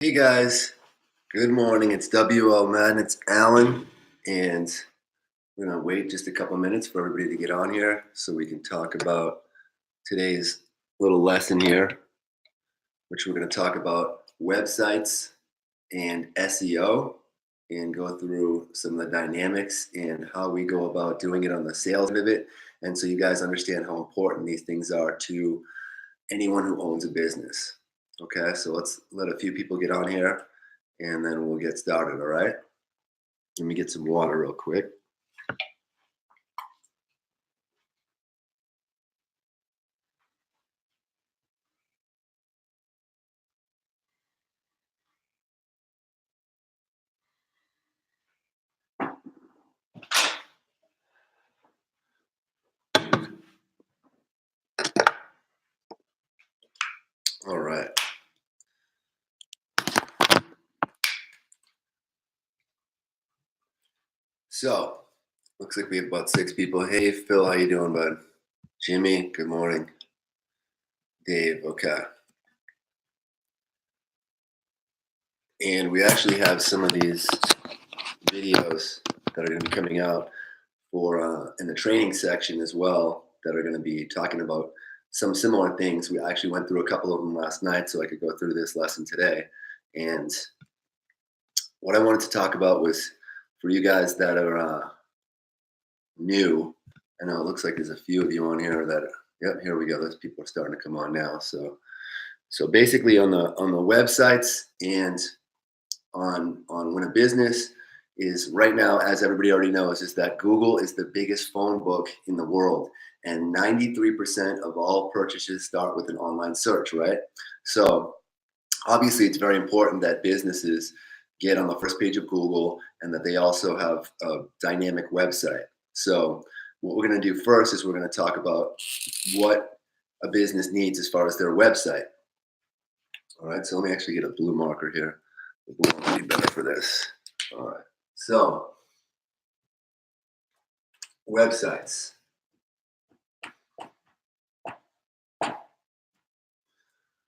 Hey guys, good morning. It's WL Madden. It's Alan, and we're gonna wait just a couple minutes for everybody to get on here so we can talk about today's little lesson here, which we're gonna talk about websites and SEO and go through some of the dynamics and how we go about doing it on the sales end of it. And so you guys understand how important these things are to anyone who owns a business. Okay, so let's let a few people get on here and then we'll get started, all right? Let me get some water real quick. All right. So, looks like we have about 6 people. Hey, Phil, how you doing, bud? Jimmy, good morning. Dave, okay. And we actually have some of these videos that are going to be coming out for in the training section as well that are going to be talking about some similar things. We actually went through a couple of them last night so I could go through this lesson today. And what I wanted to talk about was for you guys that are new. I know it looks like there's a few of you on here that, yep, here we go. Those people are starting to come on now. So basically on the websites and on when a business is right now, as everybody already knows, is that Google is the biggest phone book in the world. And 93% of all purchases start with an online search, right? So obviously it's very important that businesses get on the first page of Google and that they also have a dynamic website. So what we're going to do first is we're going to talk about what a business needs as far as their website. All right, so let me actually get a blue marker here. The blue will be better for this. All right, so websites.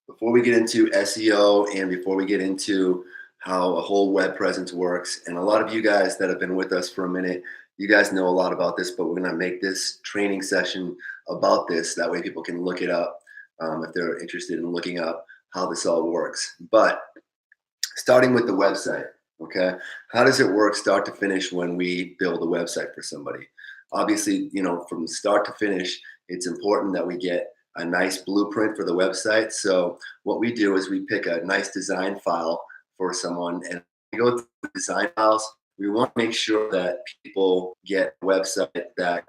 Before we get into SEO and before we get into how a whole web presence works, and a lot of you guys that have been with us for a minute, you guys know a lot about this, but we're going to make this training session about this. That way people can look it up if they're interested in looking up how this all works. But starting with the website, okay? How does it work start to finish when we build a website for somebody? Obviously, from start to finish, it's important that we get a nice blueprint for the website. So what we do is we pick a nice design file for someone and we go through the design files. We want to make sure that people get a website that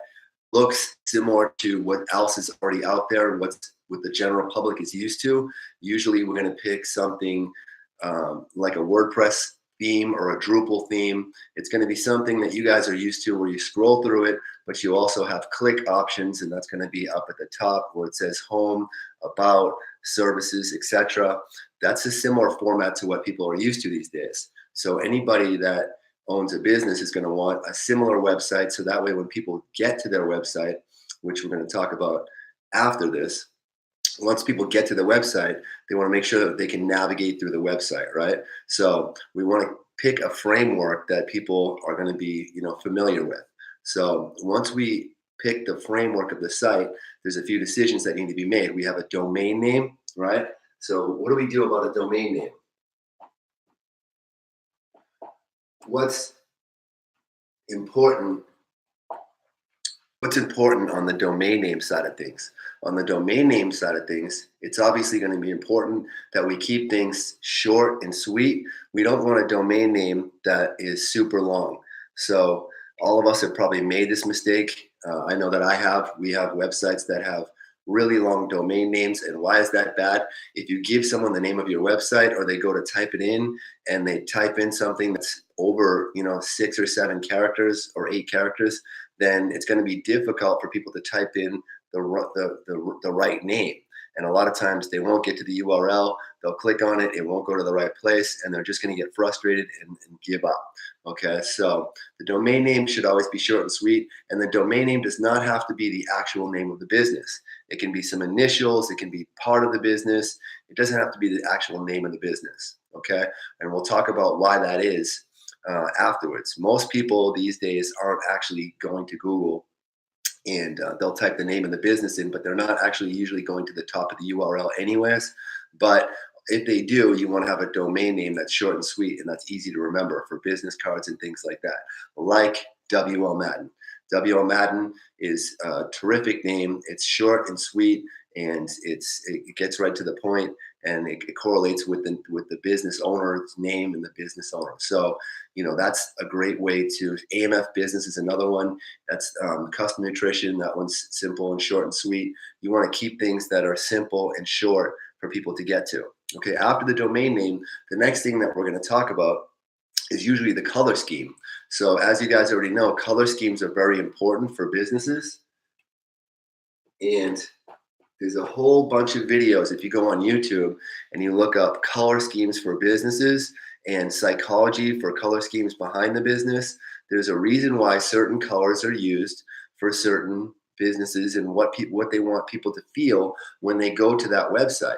looks similar to what else is already out there and what the general public is used to. Usually we're going to pick something like a WordPress theme or a Drupal theme. It's going to be something that you guys are used to where you scroll through it, but you also have click options, and that's going to be up at the top where it says home, about, services, etc. That's a similar format to what people are used to these days. So anybody that owns a business is going to want a similar website, so that way when people get to their website, which we're going to talk about after this, once people get to the website, they want to make sure that they can navigate through the website, right? So we want to pick a framework that people are going to be, familiar with. So once we pick the framework of the site, there's a few decisions that need to be made. We have a domain name, right? So what do we do about a domain name? What's important on the domain name side of things? On the domain name side of things, it's obviously going to be important that we keep things short and sweet. We don't want a domain name that is super long. So all of us have probably made this mistake. I know that I have. We have websites that have really long domain names. And why is that bad? If you give someone the name of your website or they go to type it in and they type in something that's over 6 or 7 characters or 8 characters, then it's going to be difficult for people to type in the right name. And a lot of times they won't get to the URL, they'll click on it, it won't go to the right place, and they're just going to get frustrated and give up. Okay, so the domain name should always be short and sweet, and the domain name does not have to be the actual name of the business. It can be some initials. It can be part of the business. It doesn't have to be the actual name of the business. Okay. And we'll talk about why that is afterwards. Most people these days aren't actually going to Google and they'll type the name of the business in, but they're not actually usually going to the top of the URL anyways. But if they do, you want to have a domain name that's short and sweet and that's easy to remember for business cards and things like that, like WL Madden. WL Madden is a terrific name. It's short and sweet, and it gets right to the point, and it correlates with the business owner's name and the business owner. So that's a great way to. AMF Business is another one. That's custom nutrition. That one's simple and short and sweet. You want to keep things that are simple and short for people to get to. Okay, after the domain name, the next thing that we're going to talk about is usually the color scheme. So as you guys already know, color schemes are very important for businesses. And there's a whole bunch of videos. If you go on YouTube and you look up color schemes for businesses and psychology for color schemes behind the business, there's a reason why certain colors are used for certain businesses and what they want people to feel when they go to that website.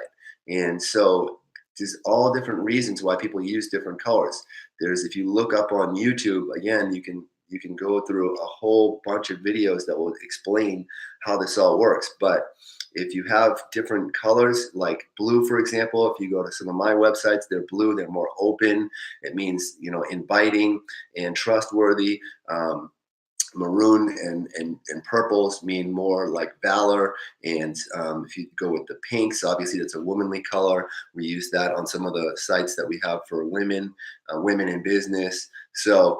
And so there's all different reasons why people use different colors. If you look up on YouTube, again, you can go through a whole bunch of videos that will explain how this all works. But if you have different colors, like blue, for example, if you go to some of my websites, they're blue, they're more open. It means, inviting and trustworthy. Maroon and purples mean more like valor. And if you go with the pinks, obviously that's a womanly color. We use that on some of the sites that we have for women in business. So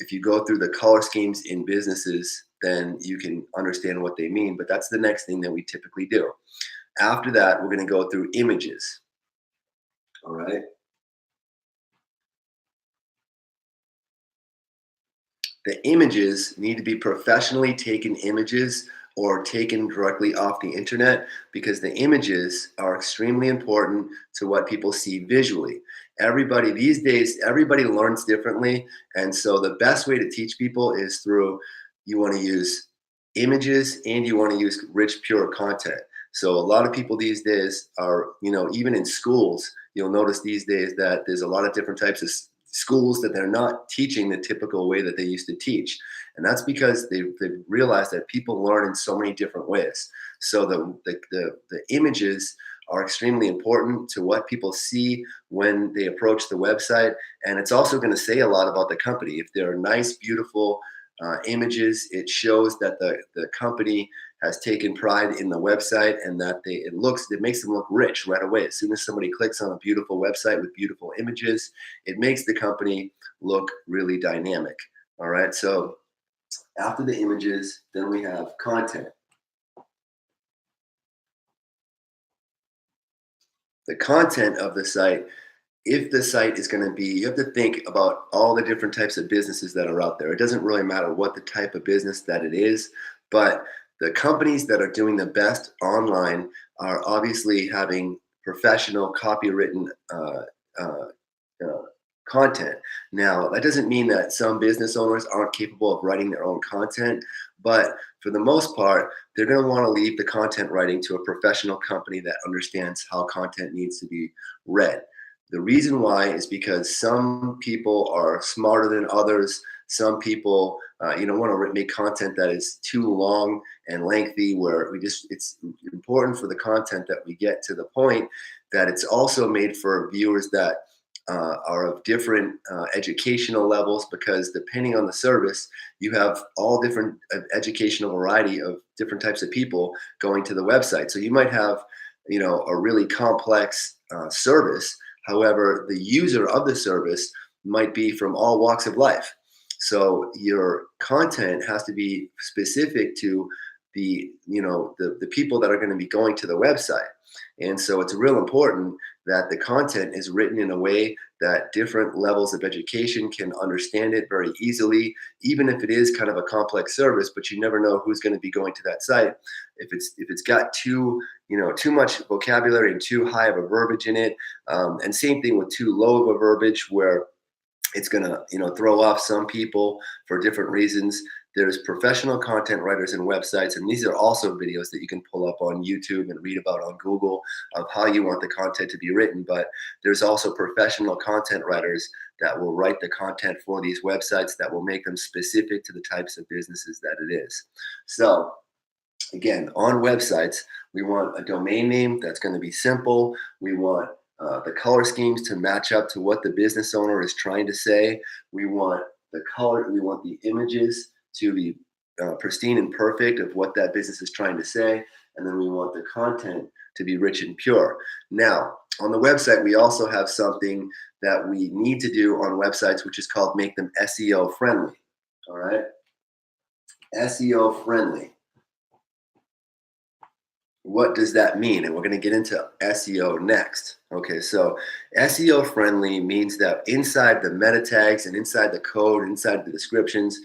if you go through the color schemes in businesses, then you can understand what they mean. But that's the next thing that we typically do. After that, we're going to go through images. All right. The images need to be professionally taken images or taken directly off the internet, because the images are extremely important to what people see visually. Everybody these days, everybody learns differently. And so the best way to teach people is you want to use images and you want to use rich, pure content. So a lot of people these days are, even in schools, you'll notice these days that there's a lot of different types of schools that they're not teaching the typical way that they used to teach. And that's because they've realized that people learn in so many different ways. So the images are extremely important to what people see when they approach the website. And it's also going to say a lot about the company. If there are nice, beautiful images, it shows that the company has taken pride in the website, and that it makes them look rich right away. As soon as somebody clicks on a beautiful website with beautiful images, it makes the company look really dynamic. All right. So after the images, then we have content. The content of the site. If the site is going to be, you have to think about all the different types of businesses that are out there. It doesn't really matter what the type of business that it is, but the companies that are doing the best online are obviously having professional copywritten content. Now, that doesn't mean that some business owners aren't capable of writing their own content, but for the most part, they're going to want to leave the content writing to a professional company that understands how content needs to be read. The reason why is because some people are smarter than others. Some people, want to make content that is too long and lengthy, where it's important for the content that we get to the point that it's also made for viewers that are of different educational levels, because depending on the service, you have all different educational variety of different types of people going to the website. So you might have, a really complex service. However, the user of the service might be from all walks of life. So your content has to be specific to the people that are going to be going to the website. And so it's real important that the content is written in a way that different levels of education can understand it very easily, even if it is kind of a complex service. But you never know who's going to be going to that site. If it's got too much vocabulary and too high of a verbiage in it, and same thing with too low of a verbiage, where it's going to throw off some people for different reasons. there's professional content writers and websites, and these are also videos that you can pull up on YouTube and read about on Google of how you want the content to be written. But there's also professional content writers that will write the content for these websites that will make them specific to the types of businesses that it is. So again, on websites, we want a domain name that's going to be simple. We want the color schemes to match up to what the business owner is trying to say. We want we want the images to be pristine and perfect of what that business is trying to say. And then we want the content to be rich and pure. Now, on the website, we also have something that we need to do on websites, which is called make them SEO friendly. All right. SEO friendly. What does that mean? And we're going to get into SEO next. Okay, so SEO friendly means that inside the meta tags and inside the code, inside the descriptions,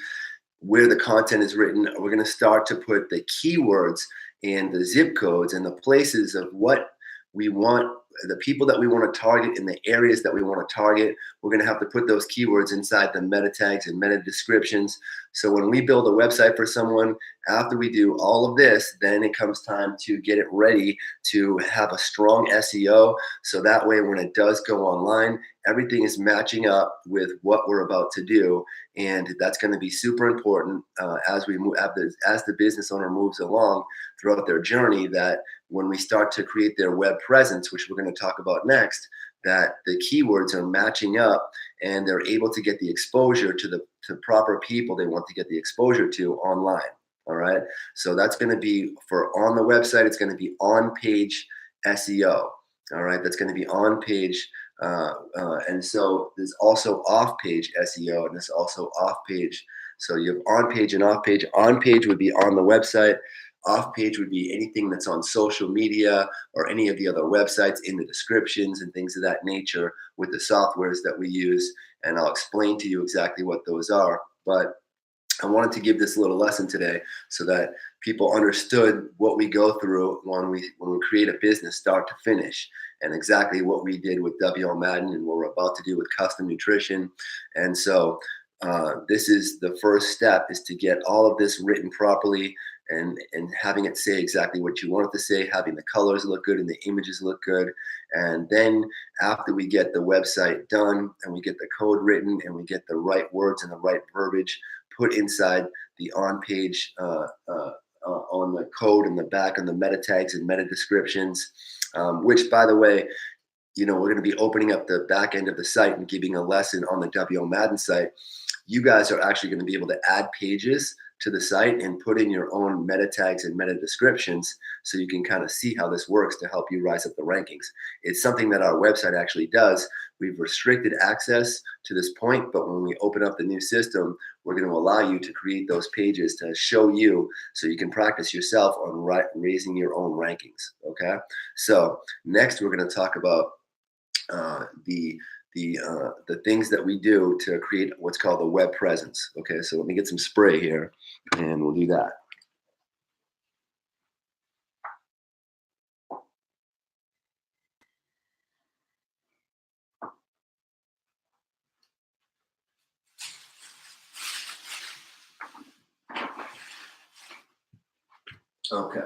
where the content is written, we're going to start to put the keywords and the zip codes and the places of what we want, the people that we want to target in the areas that we want to target. We're going to have to put those keywords inside the meta tags and meta descriptions. So when we build a website for someone, after we do all of this, then it comes time to get it ready to have a strong SEO. So that way, when it does go online, everything is matching up with what we're about to do. And that's going to be super important as we move, as the business owner moves along throughout their journey, that when we start to create their web presence, which we're going to talk about next, that the keywords are matching up and they're able to get the exposure to the proper people they want to get the exposure to online. All right. So that's going to be for on the website, it's going to be on page SEO. All right. That's going to be on page. And so there's also off page SEO, and there's also off page. So you have on page and off page. On page would be on the website. Off page would be anything that's on social media or any of the other websites in the descriptions and things of that nature with the softwares that we use. And I'll explain to you exactly what those are. But I wanted to give this little lesson today so that people understood what we go through when we create a business start to finish, and exactly what we did with WL Madden and what we're about to do with custom nutrition. And so this is the first step, is to get all of this written properly and having it say exactly what you want it to say, having the colors look good and the images look good. And then after we get the website done and we get the code written and we get the right words and the right verbiage put inside the on-page on the code and the back and the meta tags and meta descriptions, which, by the way, we're going to be opening up the back end of the site and giving a lesson on the WL Madden site. You guys are actually going to be able to add pages to the site and put in your own meta tags and meta descriptions, so you can kind of see how this works to help you rise up the rankings. It's something that our website actually does. We've restricted access to this point, but when we open up the new system, we're going to allow you to create those pages to show you, so you can practice yourself on raising your own rankings. Okay, so next we're going to talk about the things that we do to create what's called a web presence. Okay, so let me get some spray here and we'll do that. Okay.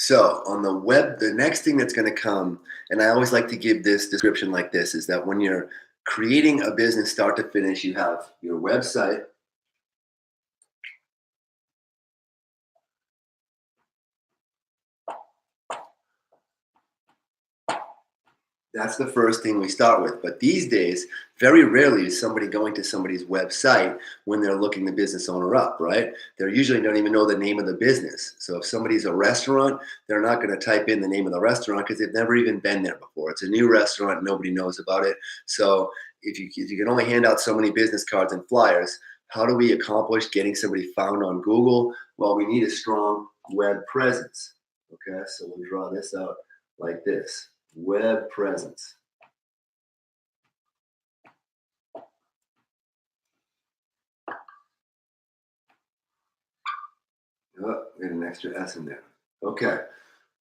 So on the web, the next thing that's going to come, and I always like to give this description like this, is that when you're creating a business start to finish, you have your website. That's the first thing we start with. But these days, very rarely is somebody going to somebody's website when they're looking the business owner up, right? They usually don't even know the name of the business. So if somebody's a restaurant, they're not going to type in the name of the restaurant because they've never even been there before. It's a new restaurant. Nobody knows about it. So if you can only hand out so many business cards and flyers, how do we accomplish getting somebody found on Google? Well, we need a strong web presence. Okay, so we'll draw this out like this. Web presence. Oh, we had an extra S in there. Okay.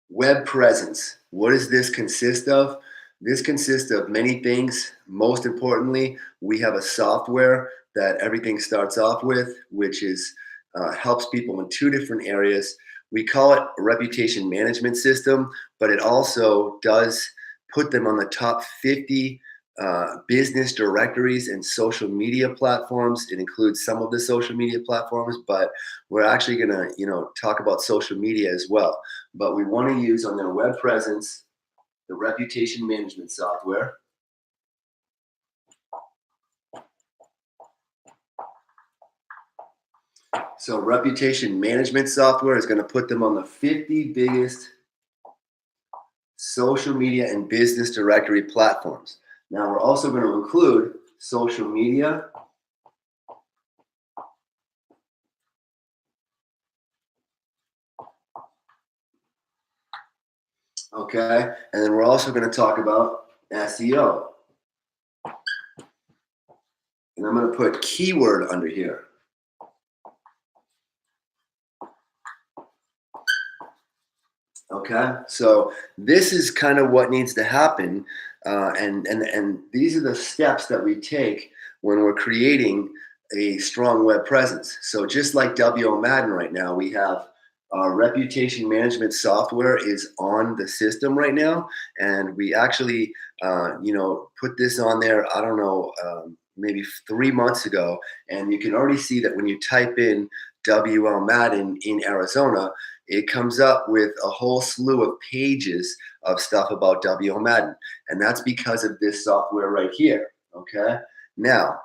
Web presence. What does this consist of? This consists of many things. Most importantly, we have a software that everything starts off with, which is helps people in two different areas. We call it a reputation management system, but it also does put them on the top 50 business directories and social media platforms. It includes some of the social media platforms, but we're actually going to, talk about social media as well. But we want to use on their web presence the reputation management software. So reputation management software is going to put them on the 50 biggest social media and business directory platforms. Now we're also going to include social media, okay? And then we're also going to talk about SEO. And I'm going to put keyword under here. Okay, so this is kind of what needs to happen, and these are the steps that we take when we're creating a strong web presence. So just like WL Madden right now, we have our reputation management software is on the system right now, and we actually, put this on there. I don't know, maybe 3 months ago, and you can already see that when you type in WL Madden in Arizona, it comes up with a whole slew of pages of stuff about WL Madden. And that's because of this software right here. Okay. Now,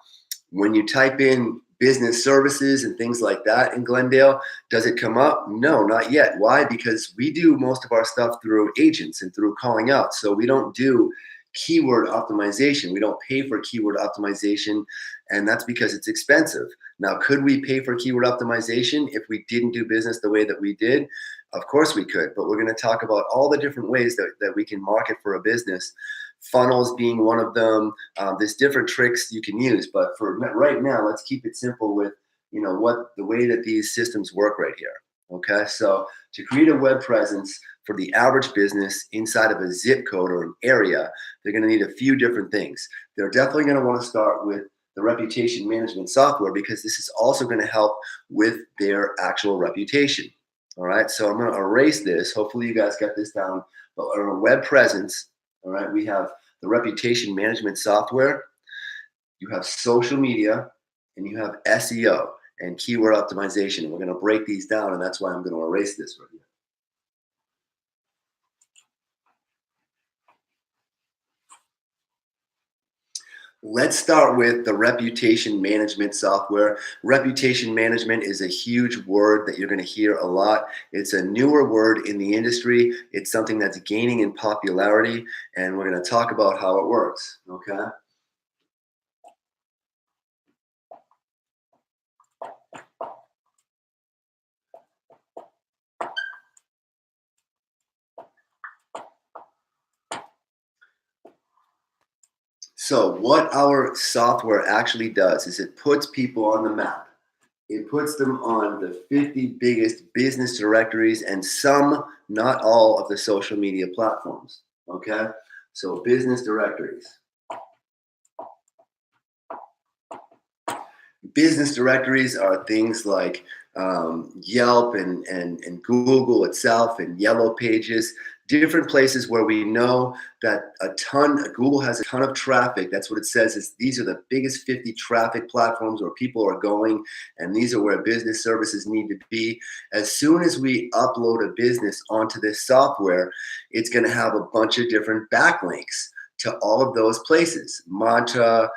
when you type in business services and things like that in Glendale, does it come up? No, not yet. Why? Because we do most of our stuff through agents and through calling out. So we don't do keyword optimization. We don't pay for keyword optimization, and that's because it's expensive. Now, could we pay for keyword optimization if we didn't do business the way that we did? Of course we could, but we're going to talk about all the different ways that we can market for a business. Funnels being one of them. There's different tricks you can use, but for right now, let's keep it simple with what the way that these systems work right here. Okay, so to create a web presence for the average business inside of a zip code or an area, they're going to need a few different things. They're definitely going to want to start with the reputation management software because this is also going to help with their actual reputation. All right, so I'm going to erase this. Hopefully, you guys got this down. But on a web presence, all right, we have the reputation management software, you have social media, and you have SEO and keyword optimization. We're going to break these down, and that's why I'm going to erase this right here. Let's start with the reputation management software. Reputation management is a huge word that you're going to hear a lot. It's a newer word in the industry. It's something that's gaining in popularity, and we're going to talk about how it works. Okay. So what our software actually does is it puts people on the map. It puts them on the 50 biggest business directories and some, not all, of the social media platforms. Okay? So business directories. Business directories are things like Yelp and Google itself and Yellow Pages, different places where we know that Google has a ton of traffic. That's what it says is these are the biggest 50 traffic platforms where people are going, and these are where business services need to be. As soon as we upload a business onto this software, it's going to have a bunch of different backlinks to all of those places. Manta,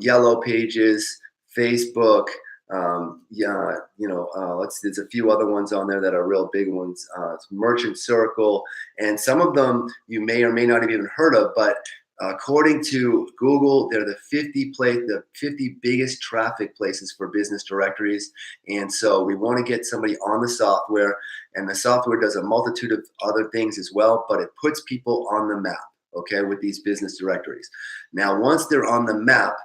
Yellow Pages, Facebook, there's a few other ones on there that are real big ones. It's Merchant Circle, and some of them you may or may not have even heard of, but according to Google, they're the 50 biggest traffic places for business directories. And so we want to get somebody on the software, and the software does a multitude of other things as well, but it puts people on the map, okay, with these business directories. Now, once they're on the map,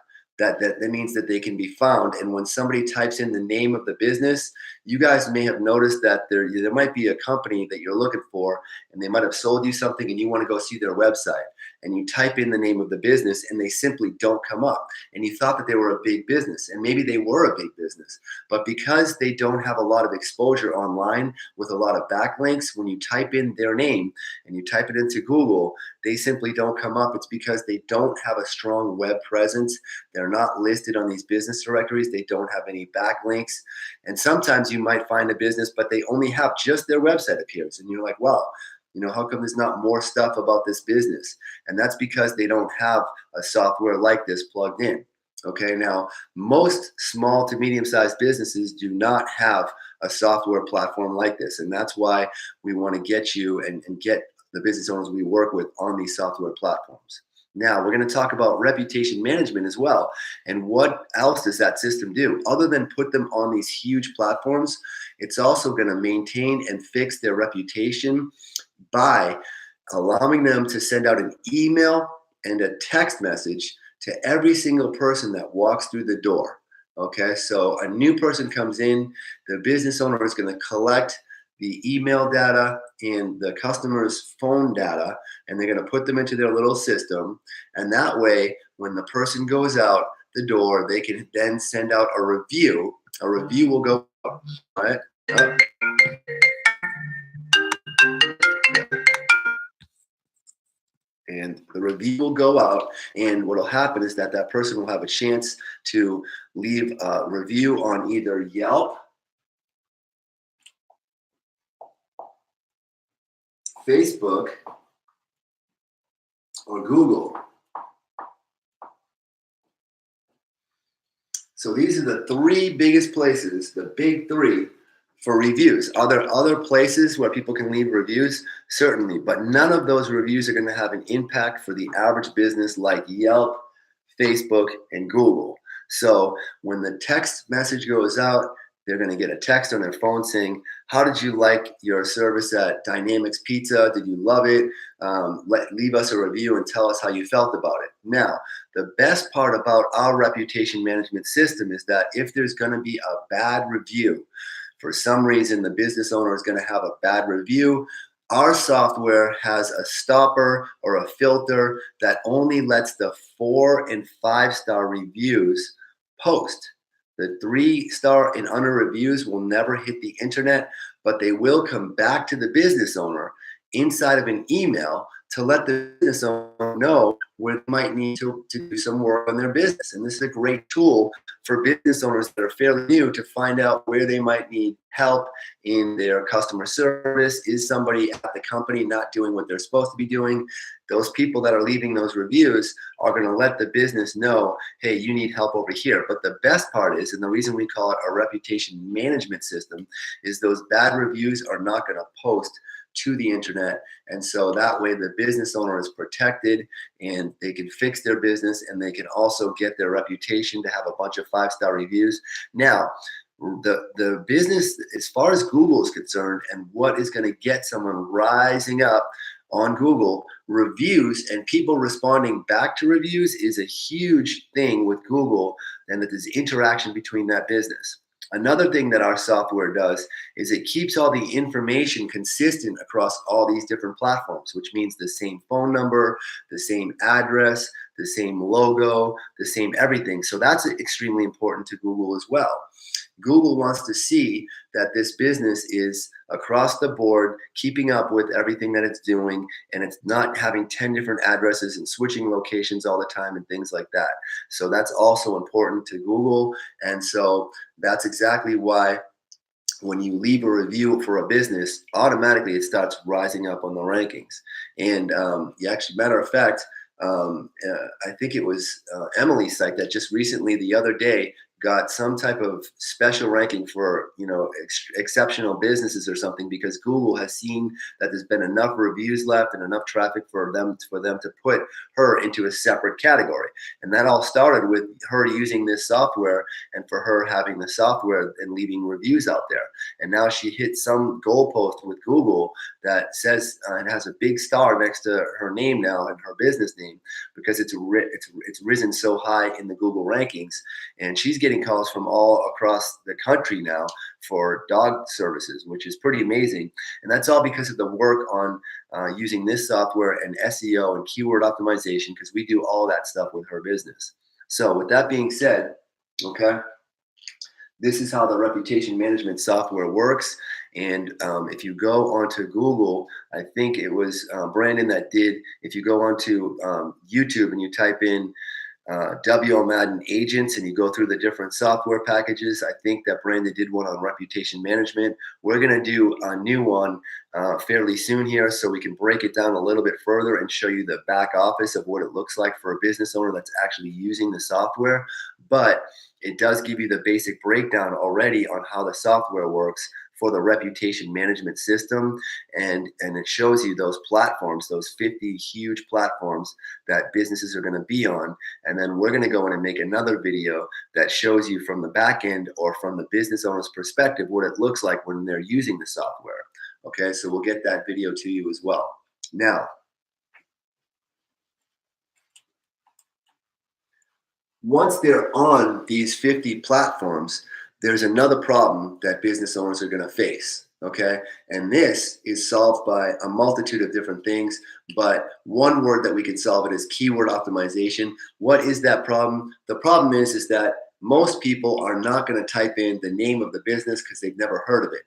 that means that they can be found. And when somebody types in the name of the business, you guys may have noticed that there might be a company that you're looking for, and they might have sold you something and you want to go see their website. And you type in the name of the business and they simply don't come up. And you thought that they were a big business, and maybe they were a big business. But because they don't have a lot of exposure online with a lot of backlinks, when you type in their name and you type it into Google, they simply don't come up. It's because they don't have a strong web presence. They're not listed on these business directories. They don't have any backlinks. And sometimes you might find a business, but they only have just their website appears. And you're like, wow, how come there's not more stuff about this business? And that's because they don't have a software like this plugged in. Okay, now most small to medium-sized businesses do not have a software platform like this. And that's why we want to get you and get the business owners we work with on these software platforms. Now, we're going to talk about reputation management as well. And what else does that system do? Other than put them on these huge platforms, it's also going to maintain and fix their reputation by allowing them to send out an email and a text message to every single person that walks through the door. Okay, so a new person comes in, the business owner is going to collect the email data and the customer's phone data, and they're going to put them into their little system. And that way, when the person goes out the door, they can then send out a review. A review will go up, right? And the review will go out, and what will happen is that person will have a chance to leave a review on either Yelp, Facebook, or Google. So these are the three biggest places, the big three, for reviews. Are there other places where people can leave reviews? Certainly, but none of those reviews are going to have an impact for the average business like Yelp, Facebook, and Google. So when the text message goes out, they're going to get a text on their phone saying, how did you like your service at Dynamics Pizza? Did you love it? Leave us a review and tell us how you felt about it. Now, the best part about our reputation management system is that if there's going to be a bad review, for some reason the business owner is going to have a bad review, our software has a stopper or a filter that only lets the 4- and 5-star reviews post. The 3-star and under reviews will never hit the internet, but they will come back to the business owner inside of an email to let the business owner know where they might need to do some work on their business. And this is a great tool for business owners that are fairly new to find out where they might need help in their customer service. Is somebody at the company not doing what they're supposed to be doing? Those people that are leaving those reviews are going to let the business know, hey, you need help over here. But the best part is, and the reason we call it a reputation management system, is those bad reviews are not going to post to the internet. And so that way the business owner is protected and they can fix their business, and they can also get their reputation to have a bunch of 5-star reviews. Now, the business, as far as Google is concerned, and what is going to get someone rising up on Google, reviews and people responding back to reviews is a huge thing with Google, and that there's interaction between that business. Another thing that our software does is it keeps all the information consistent across all these different platforms, which means the same phone number, the same address, the same logo, the same everything. So that's extremely important to Google as well. Google wants to see that this business is across the board, keeping up with everything that it's doing, and it's not having 10 different addresses and switching locations all the time and things like that. So that's also important to Google. And so that's exactly why when you leave a review for a business, automatically it starts rising up on the rankings. And actually, matter of fact, I think it was Emily's site that just recently, the other day, got some type of special ranking for, exceptional businesses or something, because Google has seen that there's been enough reviews left and enough traffic for them to put her into a separate category. And that all started with her using this software, and for her having the software and leaving reviews out there. And now she hit some goalpost with Google that says and has a big star next to her name now and her business name, because it's risen so high in the Google rankings. And she's getting calls from all across the country now for dog services, which is pretty amazing. And that's all because of the work on using this software and SEO and keyword optimization, because we do all that stuff with her business. So with that being said, okay, this is how the reputation management software works. And if you go onto Google, I think it was Brandon that did, if you go onto YouTube and you type in WL Madden agents and you go through the different software packages, I think that Brandon did one on reputation management. We're going to do a new one fairly soon here, so we can break it down a little bit further and show you the back office of what it looks like for a business owner that's actually using the software. But it does give you the basic breakdown already on how the software works for the reputation management system. And it shows you those platforms, those 50 huge platforms that businesses are going to be on. And then we're going to go in and make another video that shows you from the back end, or from the business owner's perspective, what it looks like when they're using the software. Okay, so we'll get that video to you as well. Now, once they're on these 50 platforms, there's another problem that business owners are going to face. Okay, and this is solved by a multitude of different things, but one word that we could solve it is keyword optimization. What is that problem? The problem is that most people are not going to type in the name of the business because they've never heard of it.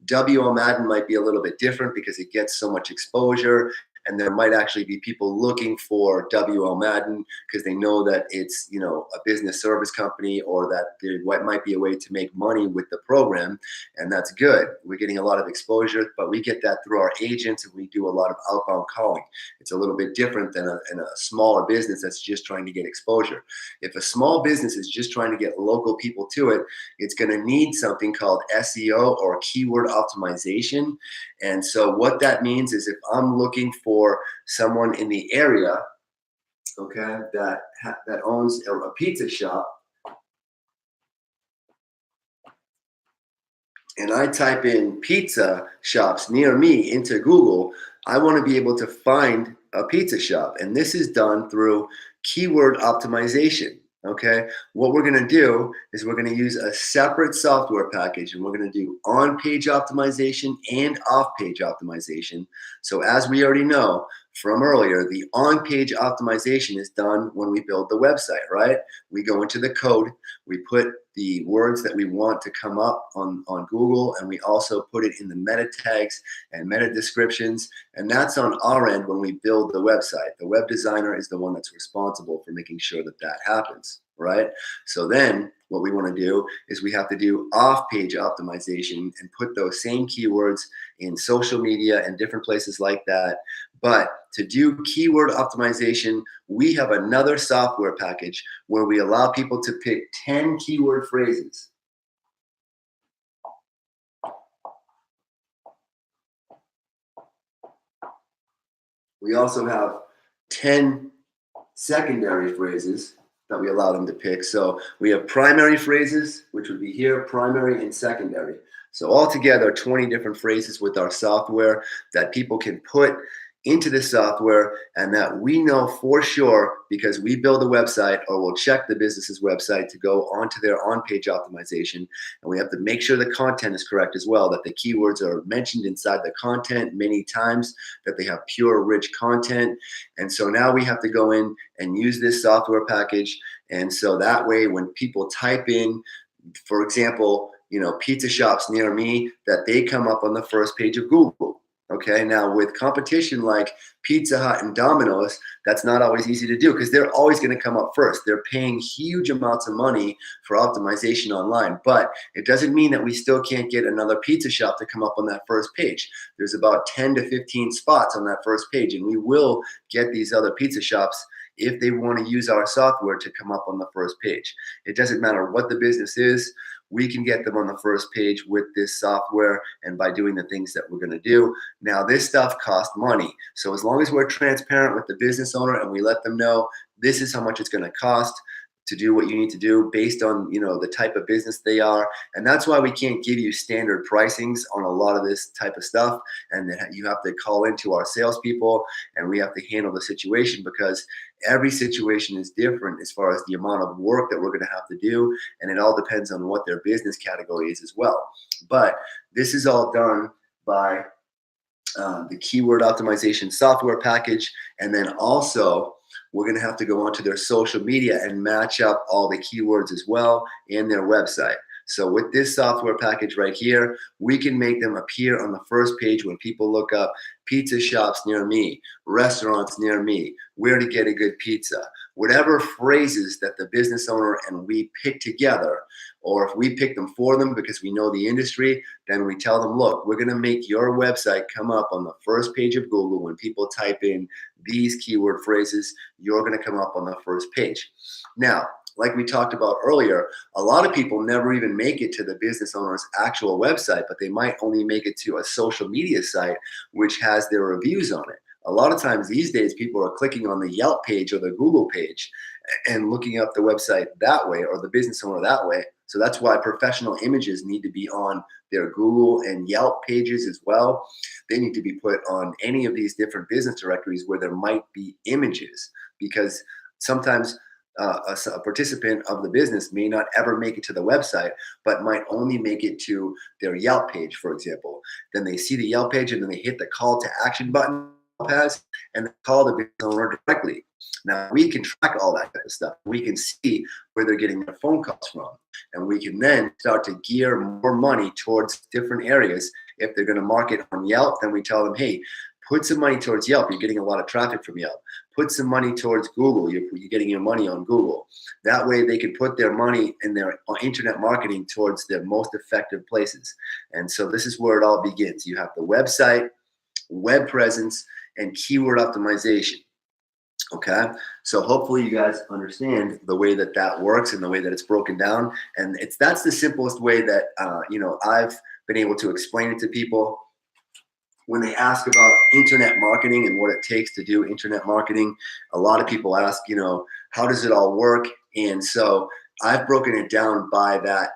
WL Madden might be a little bit different because it gets so much exposure, and there might actually be people looking for WL Madden because they know that it's, a business service company, or that there might be a way to make money with the program, and that's good. We're getting a lot of exposure, but we get that through our agents, and we do a lot of outbound calling. It's a little bit different than a smaller business that's just trying to get exposure. If a small business is just trying to get local people to it, it's going to need something called SEO, or keyword optimization. And so what that means is, if I'm looking for someone in the area, okay, that owns a pizza shop, and I type in pizza shops near me into Google, I want to be able to find a pizza shop. And this is done through keyword optimization. Okay, what we're going to do is we're going to use a separate software package, and we're going to do on-page optimization and off-page optimization. So as we already know from earlier, the on-page optimization is done when we build the website, right? We go into the code, we put the words that we want to come up on Google, and we also put it in the meta tags and meta descriptions, and that's on our end when we build the website. The web designer is the one that's responsible for making sure that that happens, right? So then what we want to do is we have to do off-page optimization and put those same keywords in social media and different places like that. But to do keyword optimization, we have another software package where we allow people to pick 10 keyword phrases. We also have 10 secondary phrases that we allow them to pick. So we have primary phrases, which would be here, primary and secondary. So altogether, 20 different phrases with our software that people can put into the software, and that we know for sure, because we build a website, or we'll check the business's website to go onto their on-page optimization, and we have to make sure the content is correct as well, that the keywords are mentioned inside the content many times, that they have pure, rich content. And so now we have to go in and use this software package, and so that way when people type in, for example, pizza shops near me, that they come up on the first page of Google. Okay, now with competition like Pizza Hut and Domino's, that's not always easy to do, because they're always going to come up first. They're paying huge amounts of money for optimization online, but it doesn't mean that we still can't get another pizza shop to come up on that first page. There's about 10 to 15 spots on that first page, and we will get these other pizza shops if they want to use our software to come up on the first page. It doesn't matter what the business is, we can get them on the first page with this software and by doing the things that we're going to do. Now, this stuff costs money. So as long as we're transparent with the business owner and we let them know this is how much it's going to cost to do what you need to do based on, you know, the type of business they are. And that's why we can't give you standard pricings on a lot of this type of stuff. And then you have to call into our salespeople and we have to handle the situation, because every situation is different as far as the amount of work that we're going to have to do. And it all depends on what their business category is as well. But this is all done by the keyword optimization software package. And then also we're going to have to go onto their social media and match up all the keywords as well in their website. So with this software package right here, we can make them appear on the first page when people look up pizza shops near me, restaurants near me, where to get a good pizza, whatever phrases that the business owner and we pick together, or if we pick them for them because we know the industry, then we tell them, look, we're going to make your website come up on the first page of Google. When people type in these keyword phrases, you're going to come up on the first page. Now, like we talked about earlier, a lot of people never even make it to the business owner's actual website, but they might only make it to a social media site which has their reviews on it. A lot of times these days, people are clicking on the Yelp page or the Google page and looking up the website that way, or the business owner that way. So that's why professional images need to be on their Google and Yelp pages as well. They need to be put on any of these different business directories where there might be images, because sometimes a participant of the business may not ever make it to the website, but might only make it to their Yelp page, for example. Then they see the Yelp page and then they hit the call to action button has and they call the business owner directly. Now we can track all that kind of stuff. We can see where they're getting their phone calls from, and we can then start to gear more money towards different areas. If they're going to market on Yelp, then we tell them, hey, put some money towards Yelp. You're getting a lot of traffic from Yelp. Put some money towards Google. You're getting your money on Google. That way they can put their money in their internet marketing towards their most effective places. And so this is where it all begins. You have the website, web presence, and keyword optimization. Okay, so hopefully you guys understand the way that that works and the way that it's broken down. And that's the simplest way that I've been able to explain it to people. When they ask about internet marketing and what it takes to do internet marketing, a lot of people ask, how does it all work? And so I've broken it down by that,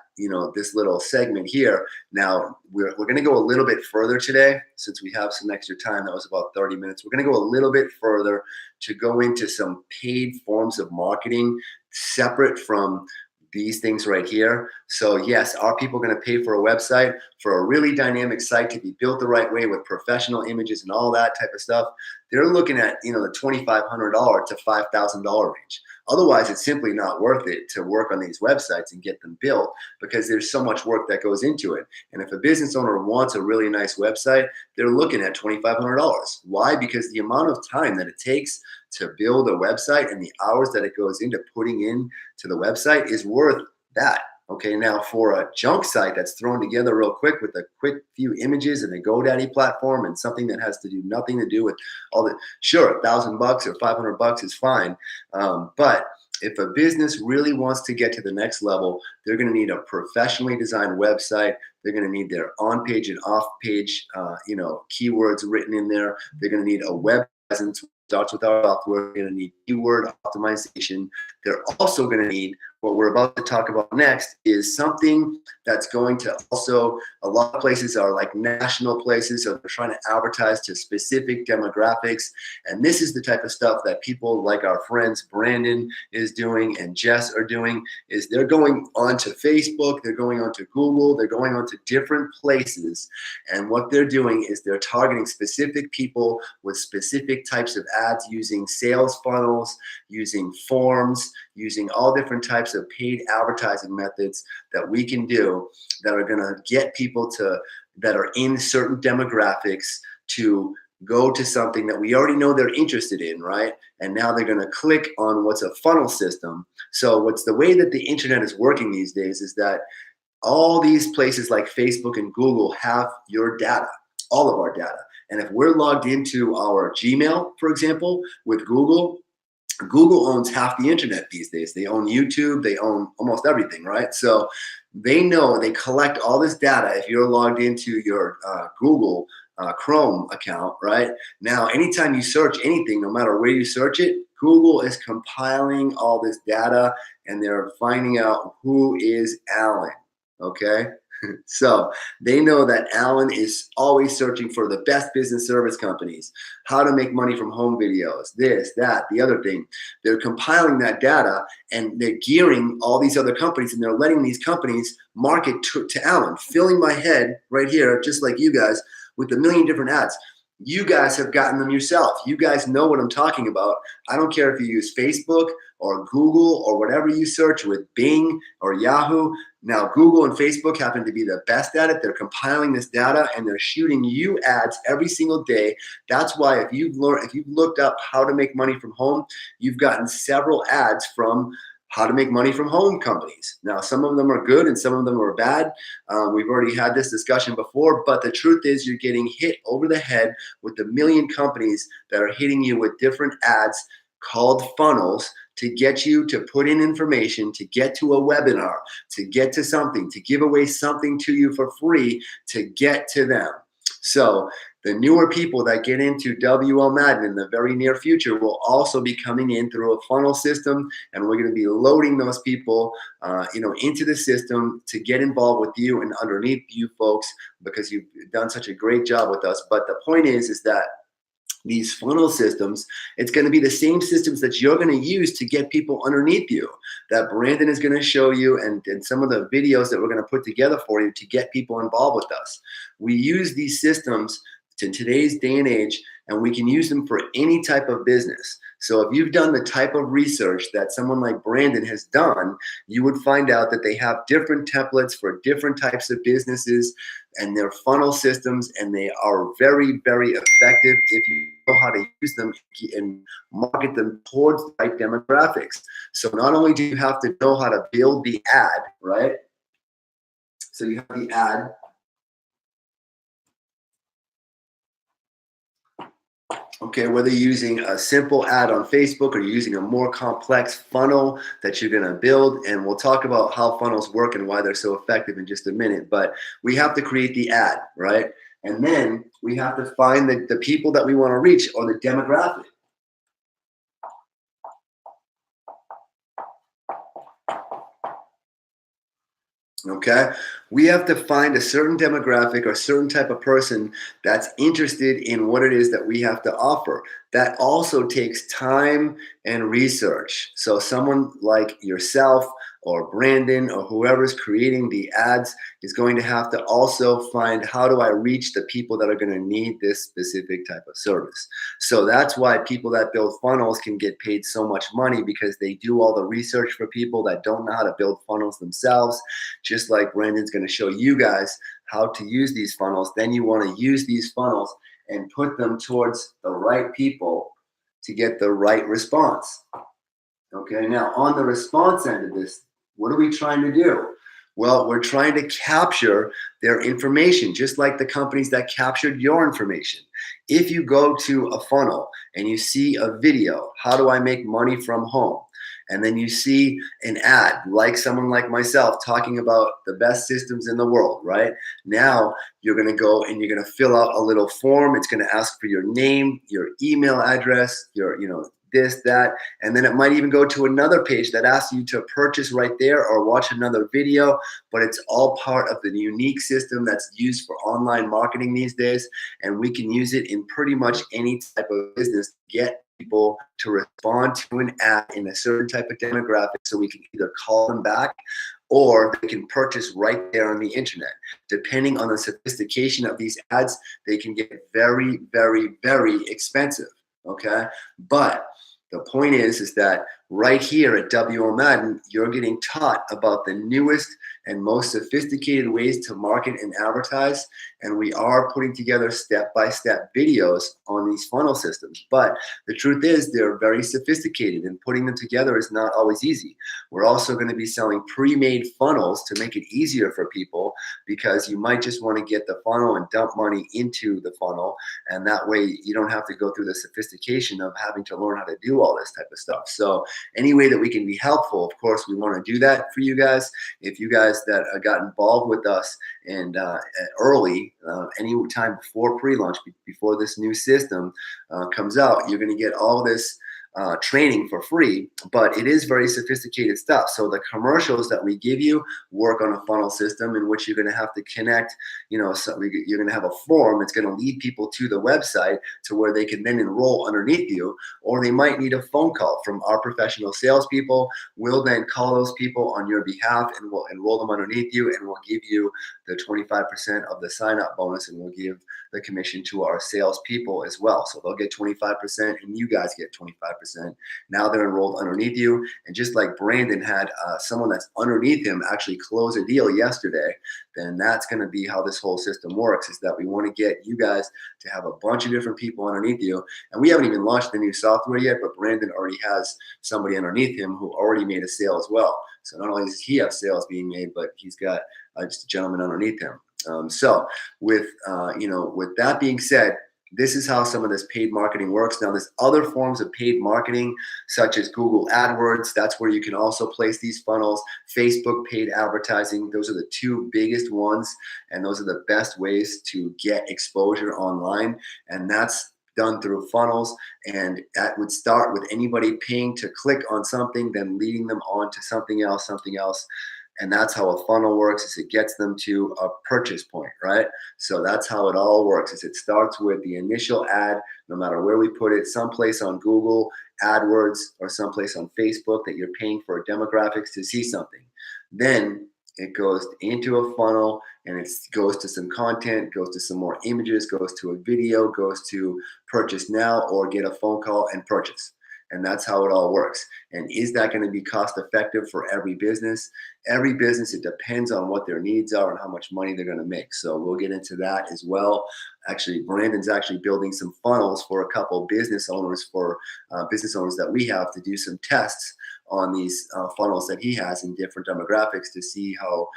this little segment here. Now, we're going to go a little bit further today, since we have some extra time. That was about 30 minutes. We're going to go a little bit further to go into some paid forms of marketing separate from these things right here. So yes, are people going to pay for a website, for a really dynamic site to be built the right way with professional images and all that type of stuff? They're looking at, the $2,500 to $5,000 range. Otherwise, it's simply not worth it to work on these websites and get them built, because there's so much work that goes into it. And if a business owner wants a really nice website, they're looking at $2,500. Why? Because the amount of time that it takes to build a website and the hours that it goes into putting in to the website is worth that. Okay, now for a junk site that's thrown together real quick with a quick few images and a GoDaddy platform and something that has to do nothing to do with all the, sure, $1,000 or $500 is fine. But if a business really wants to get to the next level, they're going to need a professionally designed website. They're going to need their on-page and off-page, keywords written in there. They're going to need a web presence. Starts with our software. They're going to need keyword optimization. They're also going to need, what we're about to talk about next, is something that's going to also, a lot of places are like national places, so they're trying to advertise to specific demographics. And this is the type of stuff that people like our friends Brandon is doing and Jess are doing, is they're going onto Facebook, they're going onto Google, they're going onto different places. And what they're doing is they're targeting specific people with specific types of ads, using sales funnels, using forms, using all different types of paid advertising methods that we can do that are going to get people that are in certain demographics to go to something that we already know they're interested in, right? And now they're going to click on what's a funnel system. So what's the way that the internet is working these days is that all these places like Facebook and Google have your data, all of our data. And if we're logged into our Gmail, for example, with Google, Google owns half the internet these days. They own YouTube, they own almost everything, right? So they know, they collect all this data. If you're logged into your Google Chrome account, right? Now, anytime you search anything, no matter where you search it, Google is compiling all this data and they're finding out who is Alan, okay? So they know that Alan is always searching for the best business service companies, how to make money from home videos, this, that, the other thing. They're compiling that data and they're gearing all these other companies and they're letting these companies market to Alan, filling my head right here, just like you guys, with a million different ads. You guys have gotten them yourself. You guys know what I'm talking about. I don't care if you use Facebook or Google or whatever you search with Bing or Yahoo. Now, Google and Facebook happen to be the best at it. They're compiling this data and they're shooting you ads every single day. That's why if you've looked up how to make money from home, you've gotten several ads from how to make money from home companies. Now, some of them are good and some of them are bad. We've already had this discussion before, but the truth is you're getting hit over the head with a million companies that are hitting you with different ads called funnels to get you to put in information, to get to a webinar, to get to something, to give away something to you for free, to get to them. So the newer people that get into WL Madden in the very near future will also be coming in through a funnel system, and we're going to be loading those people, into the system to get involved with you and underneath you folks because you've done such a great job with us. But the point is that these funnel systems, it's going to be the same systems that you're going to use to get people underneath you, that Brandon is going to show you, and some of the videos that we're going to put together for you to get people involved with us. We use these systems in today's day and age, and we can use them for any type of business. So if you've done the type of research that someone like Brandon has done, you would find out that they have different templates for different types of businesses and their funnel systems, and they are very, very effective if you know how to use them and market them towards the right demographics. So not only do you have to know how to build the ad, right? So you have the ad. Okay, whether you're using a simple ad on Facebook or you're using a more complex funnel that you're going to build, and we'll talk about how funnels work and why they're so effective in just a minute, but we have to create the ad, right? And then we have to find the people that we want to reach or the demographic. Okay, we have to find a certain demographic or certain type of person that's interested in what it is that we have to offer. That also takes time and research. So someone like yourself or Brandon or whoever's creating the ads is going to have to also find, how do I reach the people that are going to need this specific type of service? So that's why people that build funnels can get paid so much money, because they do all the research for people that don't know how to build funnels themselves. Just like Brandon's going to show you guys how to use these funnels. Then you want to use these funnels and put them towards the right people to get the right response. Okay, now on the response end of this, what are we trying to do? Well, we're trying to capture their information, just like the companies that captured your information. If you go to a funnel and you see a video, how do I make money from home? And then you see an ad like someone like myself talking about the best systems in the world, right? Now you're going to go and you're going to fill out a little form. It's going to ask for your name, your email address, your, this, that, and then it might even go to another page that asks you to purchase right there or watch another video, but it's all part of the unique system that's used for online marketing these days, and we can use it in pretty much any type of business to get people to respond to an ad in a certain type of demographic, so we can either call them back or they can purchase right there on the internet. Depending on the sophistication of these ads, they can get very, very, very expensive, okay? But the point is that right here at WL Madden, you're getting taught about the newest and most sophisticated ways to market and advertise. And we are putting together step-by-step videos on these funnel systems. But the truth is they're very sophisticated, and putting them together is not always easy. We're also going to be selling pre-made funnels to make it easier for people, because you might just want to get the funnel and dump money into the funnel. And that way you don't have to go through the sophistication of having to learn how to do all this type of stuff. So any way that we can be helpful, of course, we want to do that for you guys. If you guys that got involved with us and early, any time before pre-launch, before this new system comes out, you're going to get all this training for free, but it is very sophisticated stuff. So the commercials that we give you work on a funnel system in which you're going to have to connect, so you're going to have a form. It's going to lead people to the website to where they can then enroll underneath you, or they might need a phone call from our professional salespeople. We'll then call those people on your behalf, and we'll enroll them underneath you, and we'll give you the 25% of the sign-up bonus, and we'll give the commission to our salespeople as well. So they'll get 25% and you guys get 25%. Now they're enrolled underneath you. And just like Brandon had someone that's underneath him actually close a deal yesterday, then that's going to be how this whole system works, is that we want to get you guys to have a bunch of different people underneath you. And we haven't even launched the new software yet, but Brandon already has somebody underneath him who already made a sale as well. So not only does he have sales being made, but he's got just a gentleman underneath him. So with that being said, this is how some of this paid marketing works. Now, there's other forms of paid marketing, such as Google AdWords. That's where you can also place these funnels. Facebook paid advertising. Those are the two biggest ones, and those are the best ways to get exposure online. And that's done through funnels, and that would start with anybody paying to click on something, then leading them on to something else. And that's how a funnel works, is it gets them to a purchase point, right? So that's how it all works, is it starts with the initial ad, no matter where we put it, someplace on Google AdWords or someplace on Facebook that you're paying for demographics to see something. Then it goes into a funnel, and it goes to some content, goes to some more images, goes to a video, goes to purchase now or get a phone call and purchase. And that's how it all works. And is that going to be cost effective for every business? Every business, it depends on what their needs are and how much money they're going to make. So we'll get into that as well. Actually, Brandon's actually building some funnels for a couple business owners, that we have, to do some tests on these funnels that he has in different demographics to see how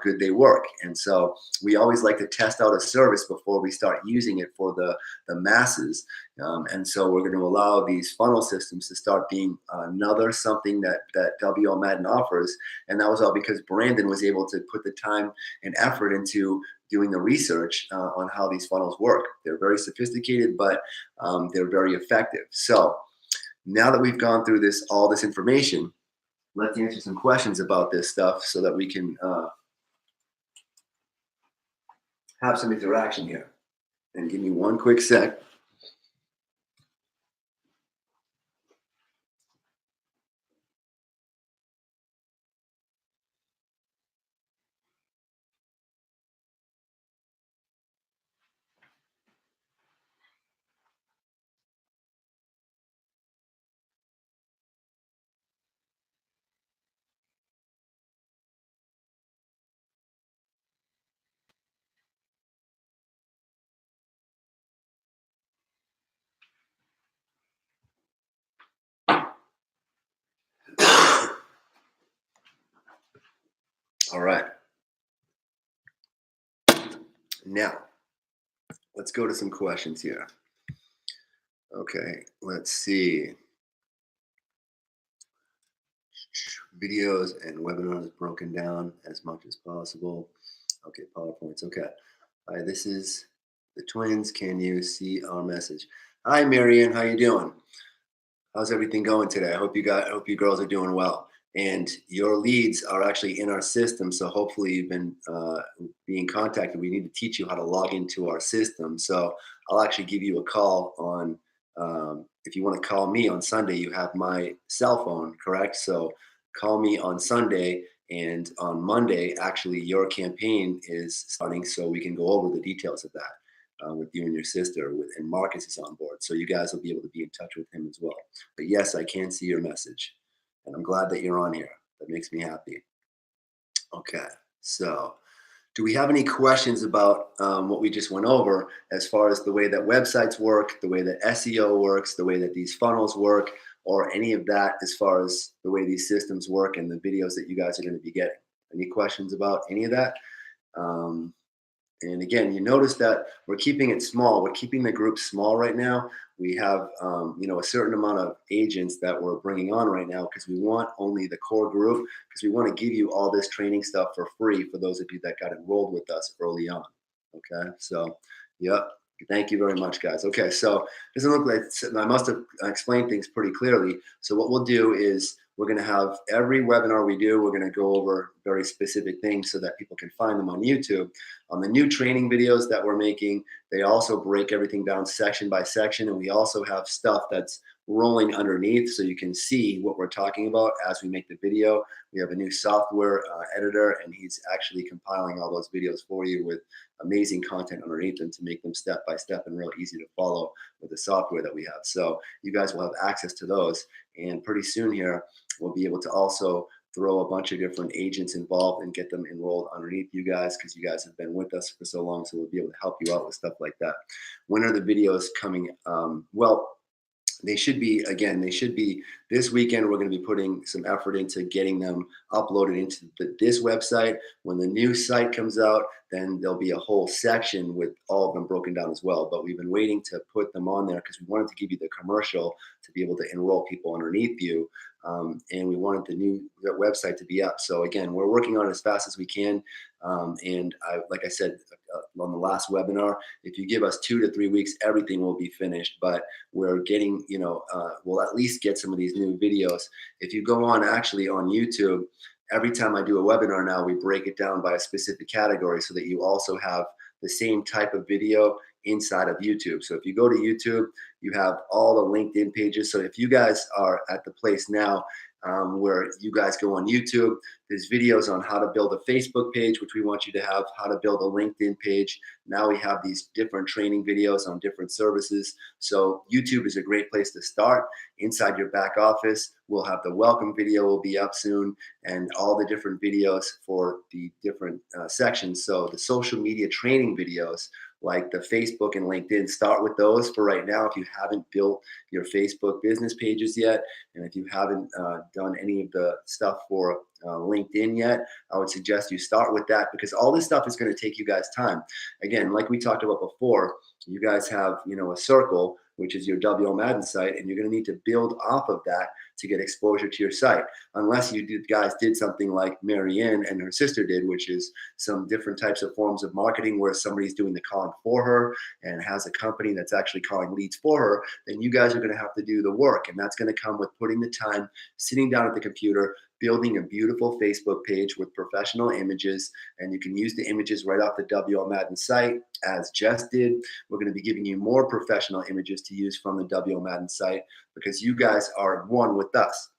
good they work. And so we always like to test out a service before we start using it for the masses. And so we're going to allow these funnel systems to start being another something that WL Madden offers. And that was all because Brandon was able to put the time and effort into doing the research on how these funnels work. They're very sophisticated, but they're very effective. So now that we've gone through all this information, let's answer some questions about this stuff so that we can have some interaction here. And give me one quick sec. All right. Now, let's go to some questions here. Okay, let's see. Videos and webinars broken down as much as possible. Okay, PowerPoints. Okay. Hi, this is the twins. Can you see our message? Hi, Marianne. How you doing? How's everything going today? I hope you girls are doing well. And your leads are actually in our system, so hopefully you've been being contacted. We need to teach you how to log into our system. So I'll actually give you a call on, if you want to call me on Sunday, you have my cell phone, correct? So call me on Sunday, and on Monday, actually your campaign is starting, so we can go over the details of that. With you and your sister, and Marcus is on board. So you guys will be able to be in touch with him as well. But yes, I can see your message, and I'm glad that you're on here. That makes me happy. Okay. So, do we have any questions about what we just went over as far as the way that websites work, the way that SEO works, the way that these funnels work, or any of that as far as the way these systems work and the videos that you guys are going to be getting? Any questions about any of that? Um, and again, you notice that we're keeping it small. We're keeping the group small right now. We have, a certain amount of agents that we're bringing on right now because we want only the core group because we want to give you all this training stuff for free for those of you that got enrolled with us early on. Okay, so, yep. Thank you very much, guys. Okay, so doesn't look like I must have explained things pretty clearly. So what we'll do is we're going to have every webinar we do, we're going to go over very specific things so that people can find them on YouTube. On the new training videos that we're making, they also break everything down section by section, and we also have stuff that's rolling underneath so you can see what we're talking about as we make the video. We have a new software editor, and he's actually compiling all those videos for you with amazing content underneath them to make them step by step and real easy to follow with the software that we have. So you guys will have access to those, and pretty soon here we'll be able to also throw a bunch of different agents involved and get them enrolled underneath you guys because you guys have been with us for so long. So we'll be able to help you out with stuff like that. When are the videos coming? Well, they should be, again, they should be this weekend. We're going to be putting some effort into getting them uploaded into this website. When the new site comes out, then there'll be a whole section with all of them broken down as well. But we've been waiting to put them on there because we wanted to give you the commercial to be able to enroll people underneath you. And we wanted the new website to be up. So again, we're working on it as fast as we can. Like I said on the last webinar, if you give us 2 to 3 weeks, everything will be finished. But we're getting, we'll at least get some of these new videos. If you go on actually on YouTube, every time I do a webinar now, we break it down by a specific category so that you also have the same type of video inside of YouTube. So if you go to YouTube, you have all the LinkedIn pages. So if you guys are at the place now where you guys go on YouTube, there's videos on how to build a Facebook page, which we want you to have, how to build a LinkedIn page. Now we have these different training videos on different services. So YouTube is a great place to start. Inside your back office, we'll have the welcome video will be up soon and all the different videos for the different sections. So the social media training videos, like the Facebook and LinkedIn, start with those for right now if you haven't built your Facebook business pages yet. And if you haven't done any of the stuff for LinkedIn yet, I would suggest you start with that because all this stuff is going to take you guys time. Again, like we talked about before, you guys have, a circle, which is your WL Madden site, and you're going to need to build off of that to get exposure to your site. Unless you guys did something like Marianne and her sister did, which is some different types of forms of marketing where somebody's doing the calling for her and has a company that's actually calling leads for her, then you guys are going to have to do the work. And that's going to come with putting the time, sitting down at the computer, building a beautiful Facebook page with professional images, and you can use the images right off the WL Madden site, as Jess did. We're going to be giving you more professional images to use from the WL Madden site because you guys are one with us.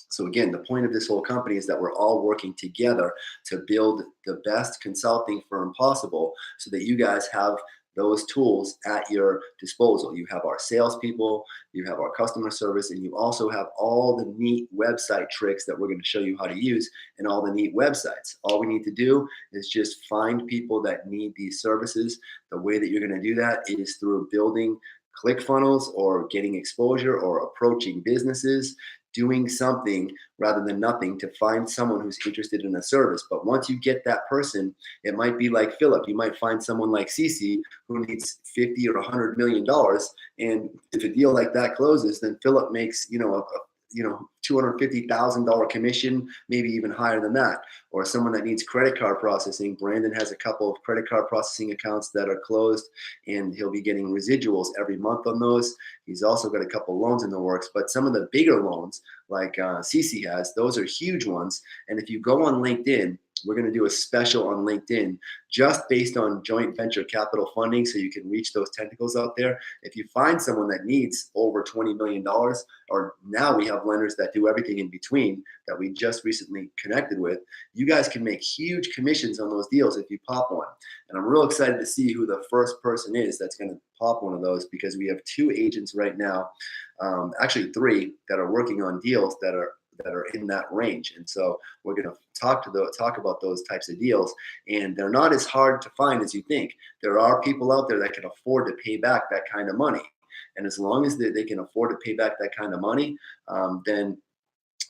So again, the point of this whole company is that we're all working together to build the best consulting firm possible so that you guys have those tools at your disposal. You have our salespeople, you have our customer service, and you also have all the neat website tricks that we're going to show you how to use and all the neat websites. All we need to do is just find people that need these services. The way that you're going to do that is through building ClickFunnels or getting exposure or approaching businesses, doing something rather than nothing to find someone who's interested in a service. But once you get that person, it might be like Philip. You might find someone like Cece who needs 50 or $100 million. And if a deal like that closes, then Philip makes, $250,000 commission, maybe even higher than that. Or someone that needs credit card processing. Brandon has a couple of credit card processing accounts that are closed, and he'll be getting residuals every month on those. He's also got a couple loans in the works, but some of the bigger loans, like Cece has, those are huge ones. And if you go on LinkedIn, we're going to do a special on LinkedIn just based on joint venture capital funding so you can reach those tentacles out there. If you find someone that needs over $20 million, or now we have lenders that do everything in between that we just recently connected with, you guys can make huge commissions on those deals if you pop one. And I'm real excited to see who the first person is that's going to pop one of those because we have 2 agents right now, actually 3, that are working on deals that are that are in that range. And so we're going to talk about those types of deals, and they're not as hard to find as you think. There are people out there that can afford to pay back that kind of money. And as long as they can afford to pay back that kind of money, then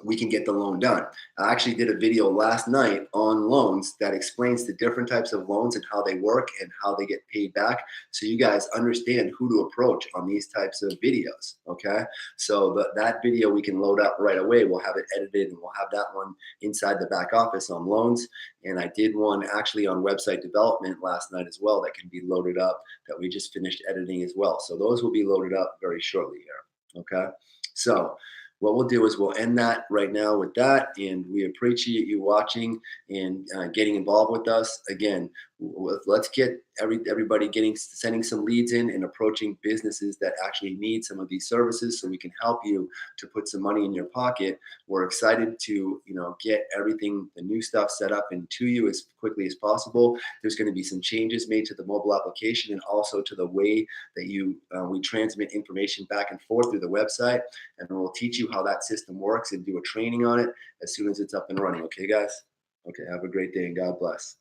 we can get the loan done. I actually did a video last night on loans that explains the different types of loans and how they work and how they get paid back, so you guys understand who to approach on these types of videos. Okay, so that video we can load up right away. We'll have it edited, and we'll have that one inside the back office on loans. And I did one actually on website development last night as well that can be loaded up, that we just finished editing as well. So those will be loaded up very shortly here. Okay, so what we'll do is we'll end that right now with that, and we appreciate you watching and getting involved with us. Again, let's get everybody sending some leads in and approaching businesses that actually need some of these services, so we can help you to put some money in your pocket. We're excited to get everything, the new stuff, set up and to you as quickly as possible. There's going to be some changes made to the mobile application and also to the way that we transmit information back and forth through the website, and we'll teach you how that system works and do a training on it as soon as it's up and running. Okay, guys? Okay, have a great day and God bless.